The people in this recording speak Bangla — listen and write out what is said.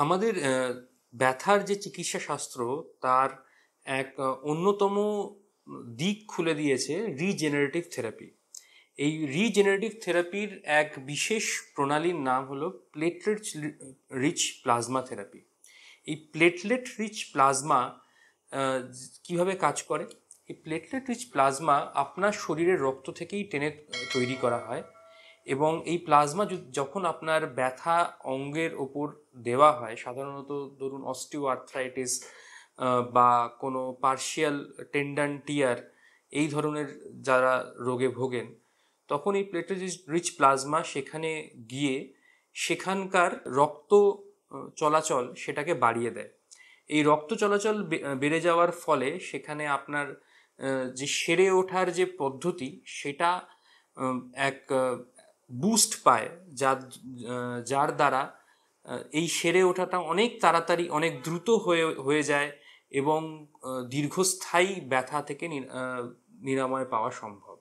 আমাদের ব্যথার যে চিকিৎসা শাস্ত্র তার এক অন্যতম দিক খুলে দিয়েছে রিজেনারেটিভ থেরাপি। এই রিজেনারেটিভ থেরাপির এক বিশেষ প্রণালীর নাম হলো প্লেটলেট রিচ প্লাজমা থেরাপি। এই প্লেটলেট রিচ প্লাজমা কিভাবে কাজ করে? এই প্লেটলেট রিচ প্লাজমা আপনার শরীরের রক্ত থেকেই টেনে তৈরি করা হয়, এবং এই প্লাজমা যখন আপনার ব্যথা অঙ্গের ওপর দেওয়া হয়, সাধারণত ধরুন অস্টিও আর্থ্রাইটিস বা কোনো পার্শিয়াল টেন্ডন টিয়ার, এই ধরনের যারা রোগে ভোগেন, তখন এই প্লেটলেট রিচ প্লাজমা সেখানে গিয়ে সেখানকার রক্ত চলাচল সেটাকে বাড়িয়ে দেয়। এই রক্ত চলাচল বেড়ে যাওয়ার ফলে সেখানে আপনার যে সেরে ওঠার যে পদ্ধতি সেটা এক বুস্ট পায়, যার দ্বারা এই সেরে ওঠাটা অনেক তাড়াতাড়ি অনেক দ্রুত হয়ে যায়, এবং দীর্ঘস্থায়ী ব্যথা থেকে নিরাময় পাওয়া সম্ভব।